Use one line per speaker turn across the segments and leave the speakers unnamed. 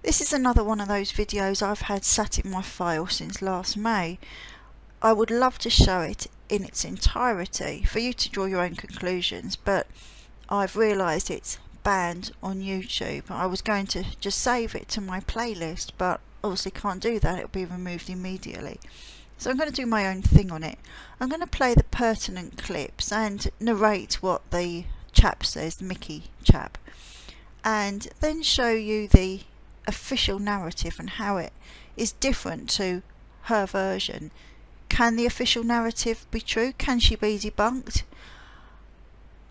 This is another one of those videos I've had sat in my file since last May. I would love to show it in its entirety for you to draw your own conclusions, but I've realised it's banned on YouTube. I was going to just save it to my playlist, but obviously can't do that, it'll be removed immediately. So I'm going to do my own thing on it. I'm going to play the pertinent clips and narrate what the chap says, the Mickey chap, and then show you the official narrative and how it is different to her version. Can the official narrative be true? Can she be debunked?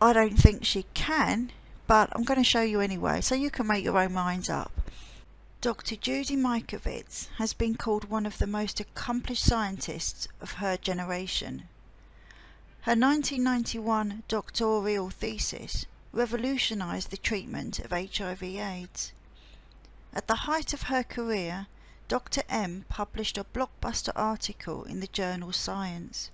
I don't think she can, but I'm going to show you anyway, so you can make your own minds up. Dr. Judy Mikovits has been called one of the most accomplished scientists of her generation. Her 1991 doctoral thesis revolutionized the treatment of HIV/AIDS. At the height of her career, Dr. M published a blockbuster article in the journal Science.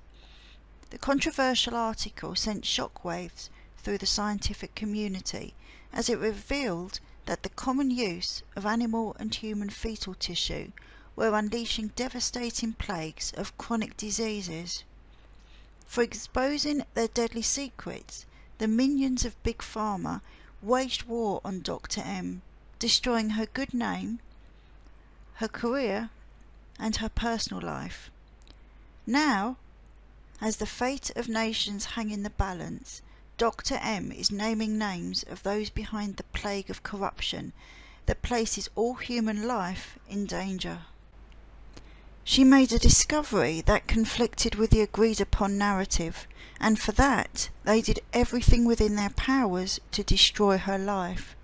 The controversial article sent shockwaves through the scientific community as it revealed that the common use of animal and human fetal tissue were unleashing devastating plagues of chronic diseases. For exposing their deadly secrets, the minions of Big Pharma waged war on Dr. M, destroying her good name, her career, and her personal life. Now, as the fate of nations hang in the balance, Dr. M is naming names of those behind the plague of corruption that places all human life in danger. She made a discovery that conflicted with the agreed upon narrative, and for that they did everything within their powers to destroy her life.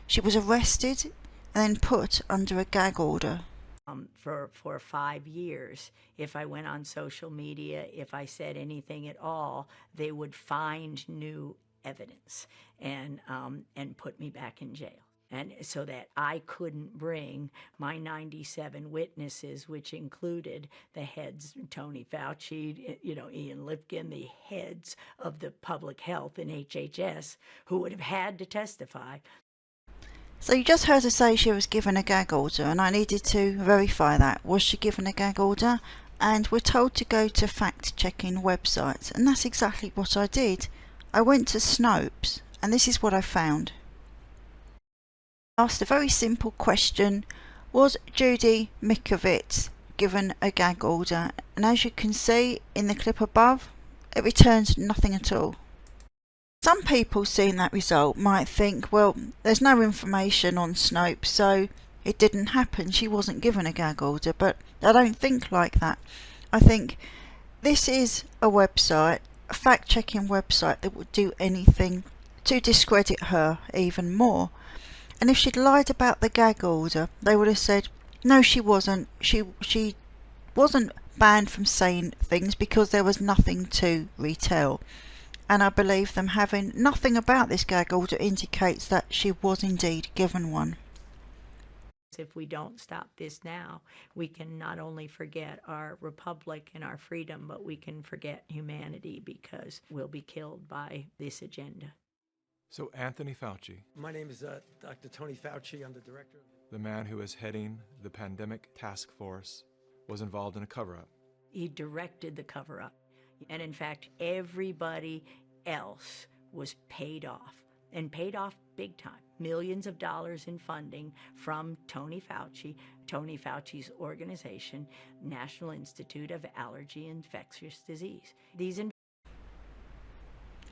She was arrested and then put under a gag order.
For 5 years, if I went on social media, if I said anything at all, they would find new evidence and put me back in jail. And so that I couldn't bring my 97 witnesses, which included the heads, Tony Fauci, Ian Lipkin, the heads of the public health and HHS, who would have had to testify.
So you just heard her say she was given a gag order, and I needed to verify that. Was she given a gag order? And we're told to go to fact-checking websites, and that's exactly what I did. I went to Snopes, and this is what I found. I asked a very simple question: was Judy Mikovits given a gag order? And as you can see in the clip above, it returns nothing at all. Some people seeing that result might think, well, there's no information on Snopes, so it didn't happen, she wasn't given a gag order, but I don't think like that. I think this is a website, a fact-checking website that would do anything to discredit her even more. And if she'd lied about the gag order, they would have said, no, she wasn't. She wasn't banned from saying things because there was nothing to retell. And I believe them having nothing about this gag order indicates that she was indeed given one.
If we don't stop this now, we can not only forget our republic and our freedom, but we can forget humanity, because we'll be killed by this agenda.
So Anthony Fauci,
My name is Dr. Tony Fauci. I'm the director.
the man who is heading the pandemic task force, was involved in a cover-up.
He directed the cover-up. And in fact, everybody else was paid off, and paid off big time. Millions of dollars in funding from Tony Fauci, Tony Fauci's organization, National Institute of Allergy and Infectious Disease.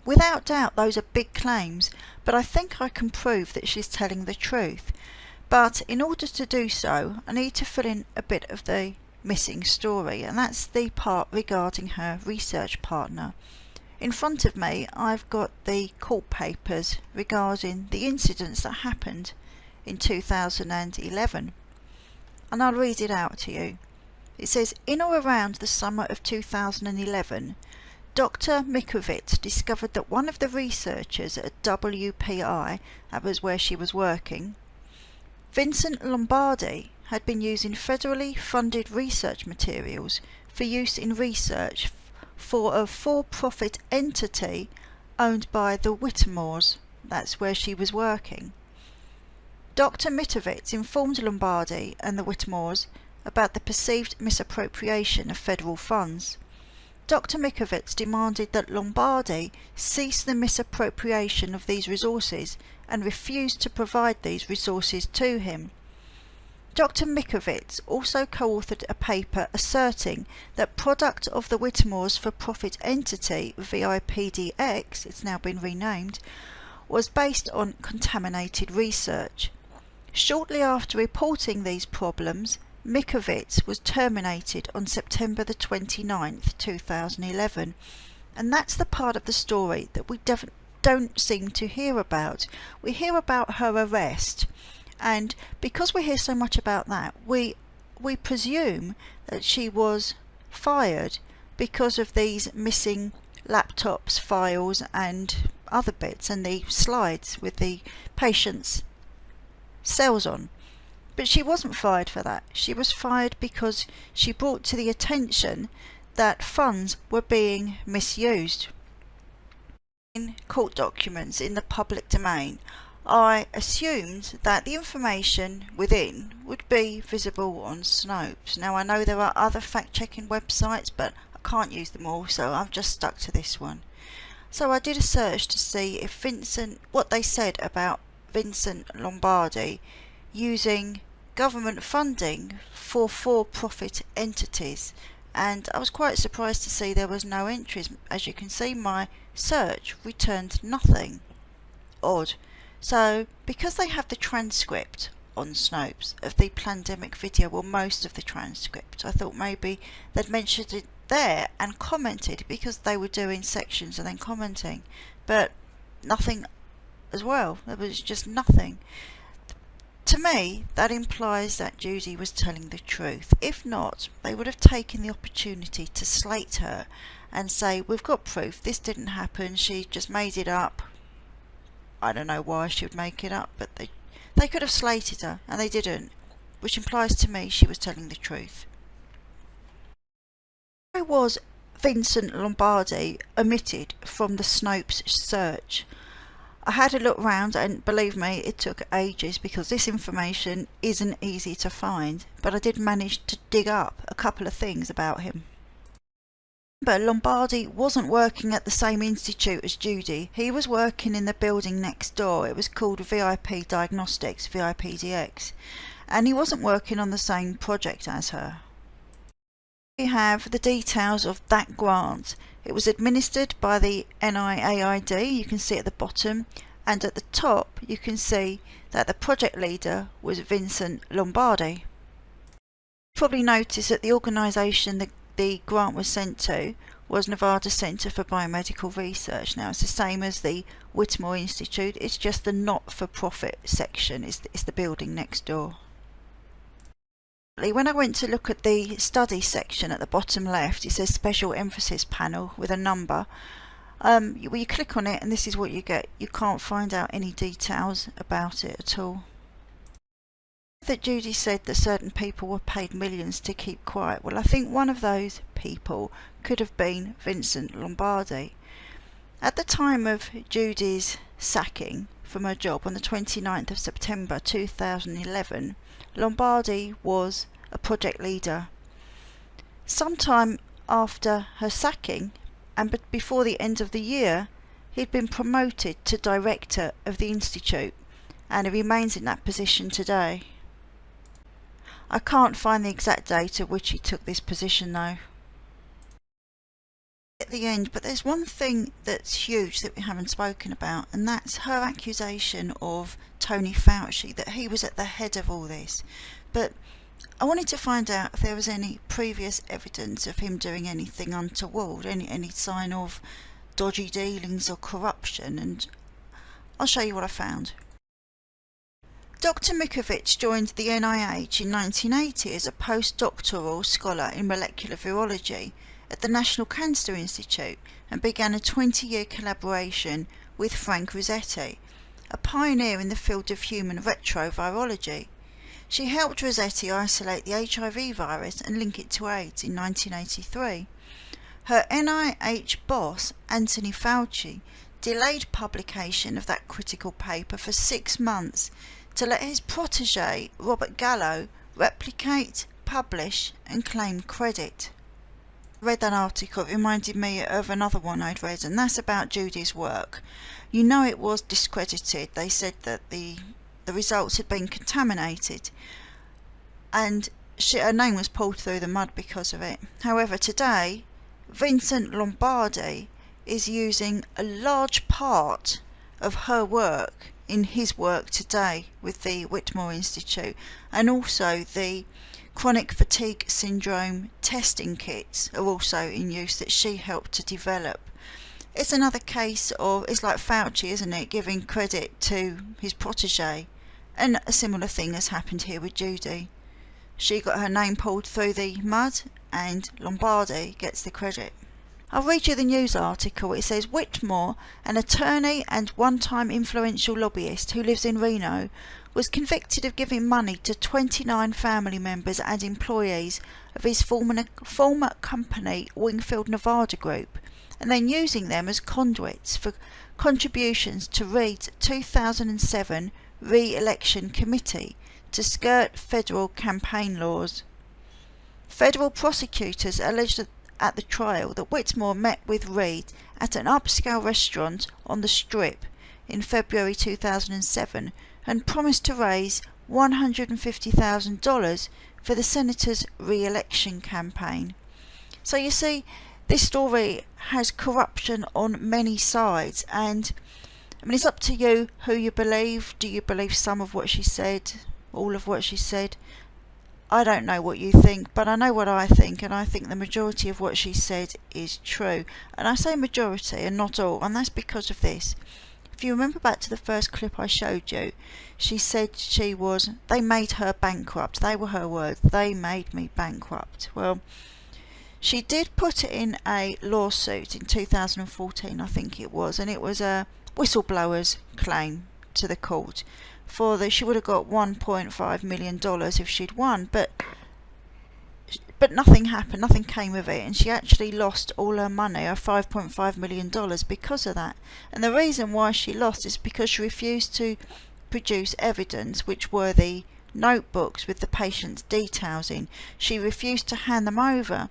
Without doubt, those are big claims, but I think I can prove that she's telling the truth. But in order to do so, I need to fill in a bit of the missing story, and that's the part regarding her research partner. In front of me, I've got the court papers regarding the incidents that happened in 2011, and I'll read it out to you. It says, in or around the summer of 2011, Dr. Mikovits discovered that one of the researchers at WPI, that was where she was working, Vincent Lombardi, had been using federally funded research materials for use in research for a for-profit entity owned by the Whittemores. That's where she was working. Dr. Mikovits informed Lombardi and the Whittemores about the perceived misappropriation of federal funds. Dr. Mikovits demanded that Lombardi cease the misappropriation of these resources and refused to provide these resources to him. Dr. Mikovits also co-authored a paper asserting that product of the Whittemores for-profit entity, VIPDX, it's now been renamed, was based on contaminated research. Shortly after reporting these problems, Mikovits was terminated on September the 29th, 2011, and that's the part of the story that we don't seem to hear about. We hear about her arrest, and because we hear so much about that, we presume that she was fired because of these missing laptops, files and other bits, and the slides with the patient's cells on. But she wasn't fired for that. She was fired because she brought to the attention that funds were being misused. In court documents in the public domain, I assumed that the information within would be visible on Snopes. Now I know there are other fact-checking websites, but I can't use them all, so I've just stuck to this one. So I did a search to see if what they said about Vincent Lombardi using government funding for-profit entities, and I was quite surprised to see there was no entries. As you can see, my search returned nothing. Odd. So because they have the transcript on Snopes of the pandemic video, well, most of the transcript, I thought maybe they'd mentioned it there and commented, because they were doing sections and then commenting, but nothing as well. There was just nothing. To me, that implies that Judy was telling the truth. If not, they would have taken the opportunity to slate her and say, we've got proof, this didn't happen, she just made it up. I don't know why she would make it up, but they could have slated her, and they didn't, which implies to me she was telling the truth. Why was Vincent Lombardi omitted from the Snopes search? I had a look round, and believe me, it took ages because this information isn't easy to find, but I did manage to dig up a couple of things about him. But Lombardi wasn't working at the same institute as Judy. He was working in the building next door. It was called VIP Diagnostics, VIPDX, and he wasn't working on the same project as her. We have the details of that grant. It was administered by the NIAID, you can see at the bottom, and at the top you can see that the project leader was Vincent Lombardi. You probably noticed that the organisation the grant was sent to was Nevada Center for Biomedical Research. Now it's the same as the Whittemore Institute, it's just the not-for-profit section, it's the building next door. When I went to look at the study section at the bottom left, it says special emphasis panel with a number. You click on it and this is what you get. You can't find out any details about it at all. That Judy said that certain people were paid millions to keep quiet. Well, I think one of those people could have been Vincent Lombardi. At the time of Judy's sacking from her job on the 29th of September 2011, Lombardi was a project leader. Sometime after her sacking, and before the end of the year, he'd been promoted to director of the institute, and he remains in that position today. I can't find the exact date at which he took this position though. At the end, but there's one thing that's huge that we haven't spoken about, and that's her accusation of Tony Fauci, that he was at the head of all this. But I wanted to find out if there was any previous evidence of him doing anything untoward, any sign of dodgy dealings or corruption, and I'll show you what I found. Dr. Mikovits joined the NIH in 1980 as a postdoctoral scholar in molecular virology at the National Cancer Institute and began a 20-year collaboration with Frank Rossetti, a pioneer in the field of human retrovirology. She helped Rossetti isolate the HIV virus and link it to AIDS in 1983. Her NIH boss, Anthony Fauci, delayed publication of that critical paper for 6 months to let his protege, Robert Gallo, replicate, publish and claim credit. I read that article, it reminded me of another one I'd read, and that's about Judy's work. You know, it was discredited. They said that the results had been contaminated, and her name was pulled through the mud because of it. However, today, Vincent Lombardi is using a large part of her work in his work today with the Whittemore Institute, and also the chronic fatigue syndrome testing kits are also in use that she helped to develop. It's another case of, it's like Fauci, isn't it, giving credit to his protege, and a similar thing has happened here with Judy. She got her name pulled through the mud and Lombardi gets the credit. I'll read you the news article. It says Whittemore, an attorney and one-time influential lobbyist who lives in Reno, was convicted of giving money to 29 family members and employees of his former company Wingfield Nevada Group, and then using them as conduits for contributions to Reid's 2007 re-election committee to skirt federal campaign laws. Federal prosecutors alleged at the trial that Whittemore met with Reid at an upscale restaurant on the Strip in February 2007 and promised to raise $150,000 for the senator's re-election campaign. So you see, this story has corruption on many sides, and I mean, it's up to you who you believe. Do you believe some of what she said, all of what she said? I don't know what you think, but I know what I think, and I think the majority of what she said is true. And I say majority and not all, and that's because of this. If you remember back to the first clip I showed you, she said they made her bankrupt. They were her words. They made me bankrupt. Well, she did put it in a lawsuit in 2014, I think it was, and it was a whistleblower's claim to the court. She would have got $1.5 million if she'd won, but nothing happened, nothing came of it, and she actually lost all her money, her $5.5 million, because of that. And the reason why she lost is because she refused to produce evidence, which were the notebooks with the patient's details in. She refused to hand them over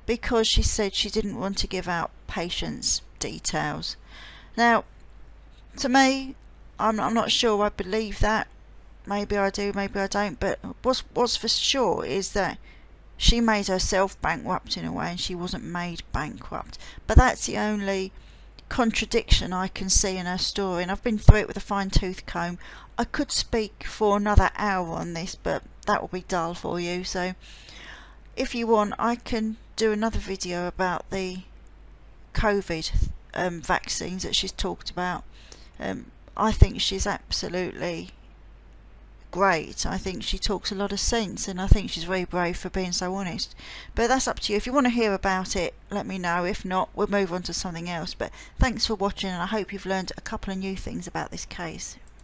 because she said she didn't want to give out patients' details. Now, to me, I'm not sure I believe that. Maybe I do, maybe I don't. But what's for sure is that she made herself bankrupt in a way, and she wasn't made bankrupt. But that's the only contradiction I can see in her story, and I've been through it with a fine-tooth comb. I could speak for another hour on this, but that will be dull for you. So if you want, I can do another video about the COVID vaccines that she's talked about. I think she's absolutely great. I think she talks a lot of sense, and I think she's very brave for being so honest. But that's up to you. If you want to hear about it, let me know. If not, we'll move on to something else. But thanks for watching, and I hope you've learned a couple of new things about this case.